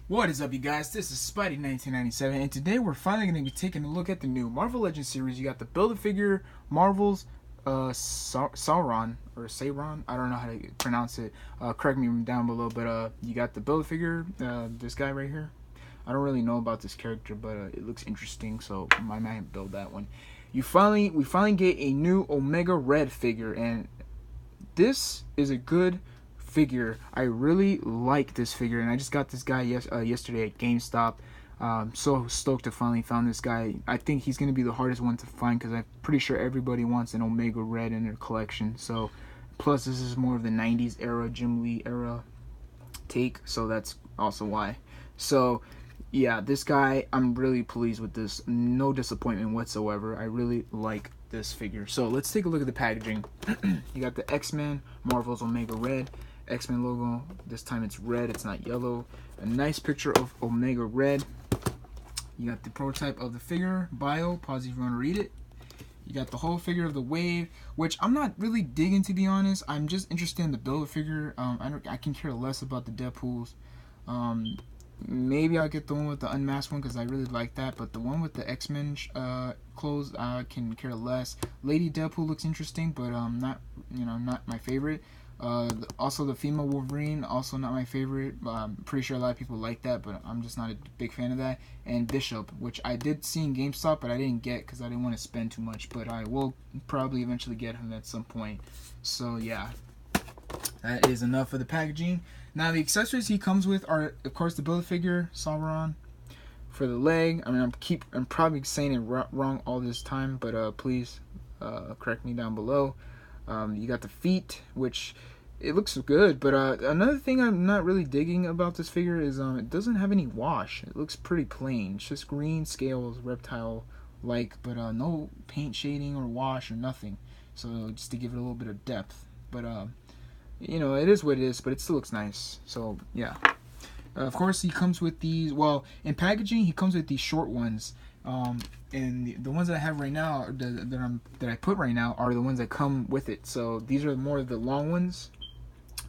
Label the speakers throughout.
Speaker 1: What is up, you guys? This is Spidey1997, and today we're finally going to be taking a look at the new Marvel Legends series. You got the Build-A-Figure Marvel's Sauron, or Sauron, I don't know how to pronounce it. Correct me down below, but you got the Build-A-Figure, this guy right here. I don't really know about this character, but it looks interesting, so I might build that one. We finally get a new Omega Red figure, and this is a good figure. I really like this figure, and I just got this guy yesterday at GameStop. So stoked to finally found this guy. I think he's going to be the hardest one to find because I'm pretty sure everybody wants an Omega Red in their collection. So plus this is more of the 90s era, Jim Lee era take, so that's also why. So yeah, this guy, I'm really pleased with this. No disappointment whatsoever. I really like this figure. So let's take a look at the packaging. You got the X-Men Marvel's Omega Red X-Men logo. This time it's red, it's not yellow. A nice picture of Omega Red. You got the prototype of the figure, bio, pause if you want to read it. You got the whole figure of the Wave, which I'm not really digging, to be honest. I'm just interested in the Build-A-Figure. I can care less about the Deadpools. Maybe I'll get the one with the unmasked one because I really like that, but the one with the X-Men clothes, I can care less. Lady Deadpool looks interesting, but not my favorite. Also the female Wolverine, also not my favorite. I'm pretty sure a lot of people like that, but I'm just not a big fan of that. And Bishop, which I did see in GameStop, but I didn't get because I didn't want to spend too much, but I will probably eventually get him at some point. So yeah, that is enough for the packaging. Now the accessories he comes with are, of course, the Build-A-Figure Sauron for the leg. I mean, I'm probably saying it wrong all this time, but please correct me down below. You got the feet, which it looks good, but another thing I'm not really digging about this figure is it doesn't have any wash. It looks pretty plain. It's just green scales, reptile-like, but no paint shading or wash or nothing. So just to give it a little bit of depth. But you know, it is what it is, but it still looks nice. So yeah. Of course, he comes with these. Well, in packaging, he comes with these short ones. And the ones that I have right now, that I put right now, are the ones that come with it. So these are more of the long ones.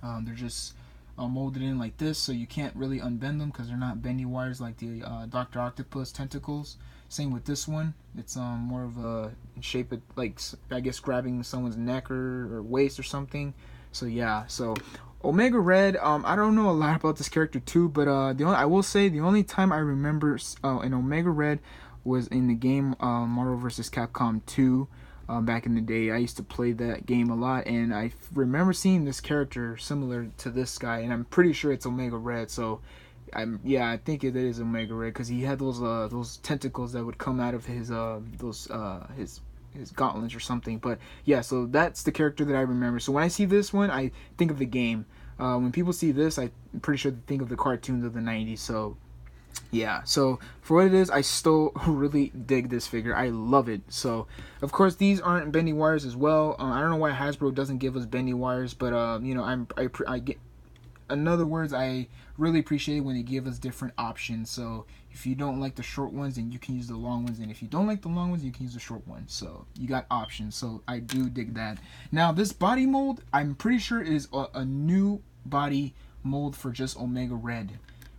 Speaker 1: They're just molded in like this, so you can't really unbend them because they're not bendy wires like the Dr. Octopus tentacles. Same with this one. It's more of a shape of, like, I guess grabbing someone's neck or waist or something. So yeah, so Omega Red, I don't know a lot about this character too, but I will say the only time I remember an Omega Red was in the game Marvel vs. Capcom 2 back in the day. I used to play that game a lot, and I remember seeing this character similar to this guy, and I'm pretty sure it's Omega Red. So I think it is Omega Red because he had those tentacles that would come out of his his gauntlets or something. But yeah, so that's the character that I remember. So when I see this one, I think of the game. When people see this, I'm pretty sure they think of the cartoons of the 90s. So yeah, so for what it is, I still really dig this figure. I love it. So of course these aren't bendy wires as well. I don't know why Hasbro doesn't give us bendy wires, but you know, I get, in other words, I really appreciate it when they give us different options. So if you don't like the short ones, then you can use the long ones, and if you don't like the long ones, you can use the short ones. So you got options. So I do dig that. Now this body mold, I'm pretty sure is a new body mold for just Omega Red,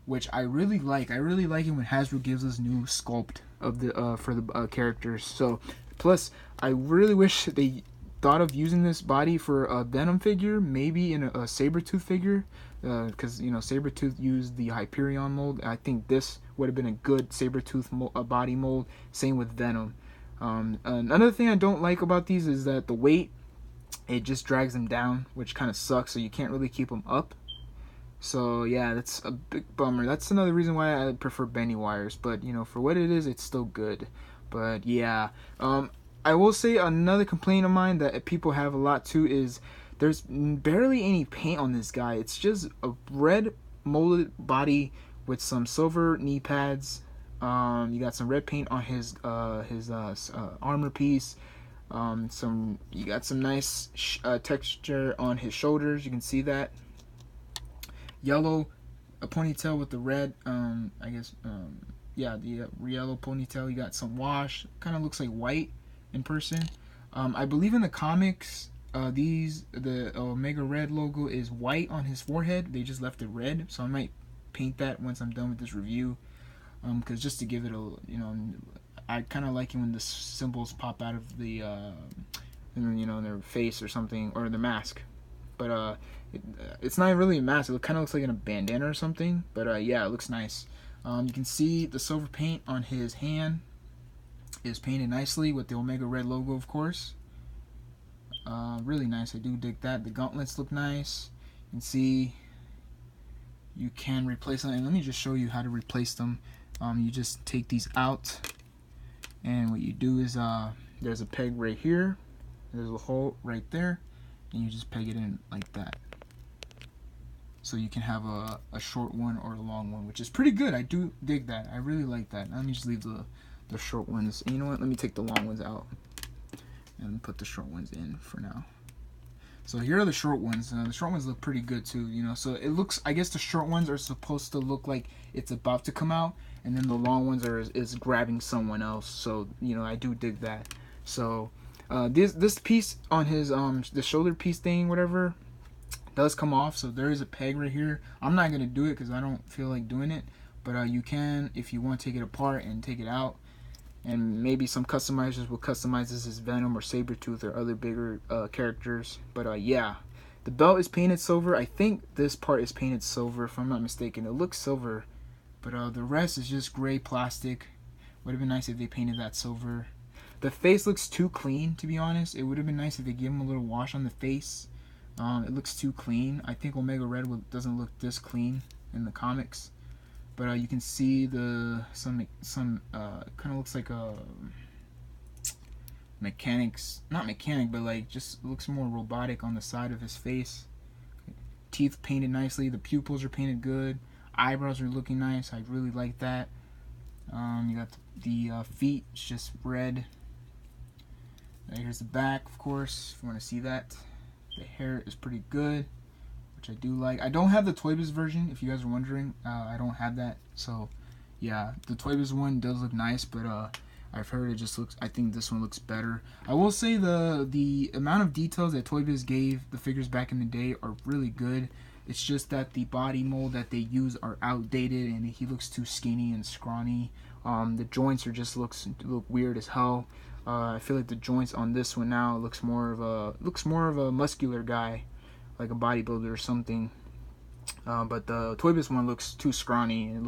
Speaker 1: which I really like. I really like it when Hasbro gives us new sculpt of the for the characters. So plus, I really wish they thought of using this body for a Venom figure, maybe in a Sabretooth figure, because you know Sabretooth used the Hyperion mold. I think this would have been a good Sabretooth body mold. Same with Venom. Another thing I don't like about these is that the weight, it just drags them down, which kind of sucks. So you can't really keep them up. So yeah, that's a big bummer. That's another reason why I prefer bendy wires. But you know, for what it is, it's still good. But yeah, I will say another complaint of mine that people have a lot too is there's barely any paint on this guy. It's just a red molded body with some silver knee pads. You got some red paint on his armor piece. You got some nice texture on his shoulders. You can see that. Yellow, a ponytail with the red, yeah, the yellow ponytail. You got some wash, kind of looks like white in person. I believe in the comics, the Omega Red logo is white on his forehead. They just left it red, so I might paint that once I'm done with this review, because just to give it a, you know, I kind of like it when the symbols pop out of the you know, their face or something, or the mask. But it's not really a mask. It kind of looks like a bandana or something. But yeah, it looks nice. You can see the silver paint on his hand is painted nicely with the Omega Red logo, of course. Really nice. I do dig that. The gauntlets look nice. You can see you can replace them. And let me just show you how to replace them. You just take these out, and what you do is there's a peg right here. There's a hole right there, and you just peg it in like that. So you can have a short one or a long one, which is pretty good. I do dig that. I really like that. Let me just leave the short ones. And you know what? Let me take the long ones out and put the short ones in for now. So here are the short ones. The short ones look pretty good too, you know. So it looks, I guess the short ones are supposed to look like it's about to come out, and then the long ones is grabbing someone else. So, you know, I do dig that. So this piece on his the shoulder piece thing, whatever, does come off. So there is a peg right here. I'm not gonna do it because I don't feel like doing it, but you can if you want to take it apart and take it out. And maybe some customizers will customize this as Venom or Sabretooth or other bigger characters. But yeah, the belt is painted silver. I think this part is painted silver, if I'm not mistaken. It looks silver, but the rest is just gray plastic. Would have been nice if they painted that silver. The face looks too clean, to be honest. It would have been nice if they gave him a little wash on the face. It looks too clean. I think Omega Red doesn't look this clean in the comics. But you can see some kind of looks like a not mechanic, but like just looks more robotic on the side of his face. Teeth painted nicely. The pupils are painted good. Eyebrows are looking nice. I really like that. You got the feet. It's just red. Here's the back, of course, if you want to see that. The hair is pretty good, which I do like. I don't have the Toy Biz version, if you guys are wondering. I don't have that. So yeah, the Toy Biz one does look nice, but I've heard it just looks, I think this one looks better. I will say the amount of details that Toy Biz gave the figures back in the day are really good. It's just that the body mold that they use are outdated, and he looks too skinny and scrawny. The joints are just look weird as hell. I feel like the joints on this one now looks more of a muscular guy, like a bodybuilder or something. But the Toy Biz one looks too scrawny, and it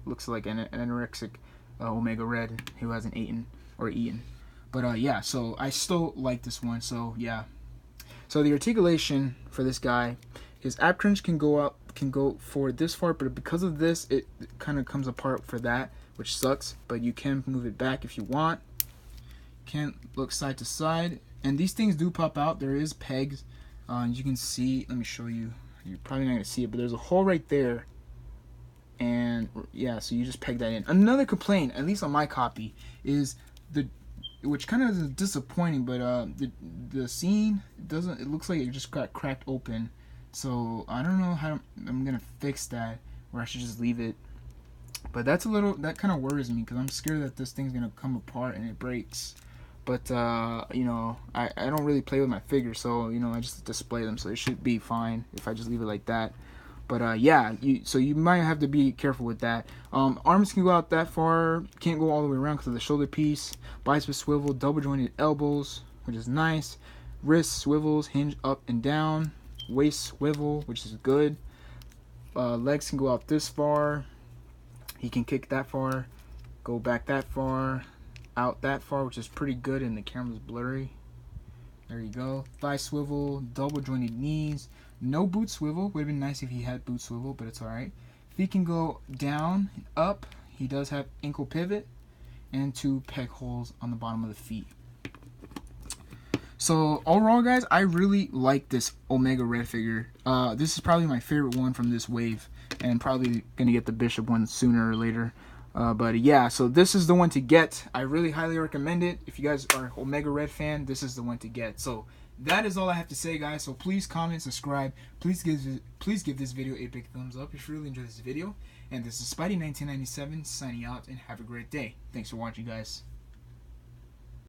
Speaker 1: looks like an anorexic Omega Red who hasn't eaten. But yeah, so I still like this one. So yeah, so the articulation for this guy, his ab crunch can go forward this far, but because of this, it kind of comes apart for that, which sucks. But you can move it back if you want. Can look side to side, and these things do pop out. There is pegs. You can see. Let me show you. You're probably not gonna see it, but there's a hole right there. And yeah, so you just peg that in. Another complaint, at least on my copy, is which kind of is disappointing, but the scene doesn't. It looks like it just got cracked open. So I don't know how I'm gonna fix that, or I should just leave it. But that kind of worries me, because I'm scared that this thing's gonna come apart and it breaks. But you know, I don't really play with my figures, so you know, I just display them, so it should be fine if I just leave it like that. But yeah, so you might have to be careful with that. Arms can go out that far, can't go all the way around because of the shoulder piece. Bicep swivel, double jointed elbows, which is nice. Wrist swivels, hinge up and down. Waist swivel, which is good. Legs can go out this far. He can kick that far, go back that far, out that far, which is pretty good, and the camera's blurry. There you go. Thigh swivel, double jointed knees. No boot swivel. Would have been nice if he had boot swivel, but it's alright. Feet can go down and up. He does have ankle pivot and 2 peg holes on the bottom of the feet. So overall, guys, I really like this Omega Red figure. This is probably my favorite one from this wave, and probably gonna get the Bishop one sooner or later. But yeah, so this is the one to get. I really highly recommend it. If you guys are an Omega Red fan, this is the one to get. So that is all I have to say, guys. So please comment, subscribe. Please give this video a big thumbs up if you really enjoyed this video. And this is Spidey1997 signing out, and have a great day. Thanks for watching, guys.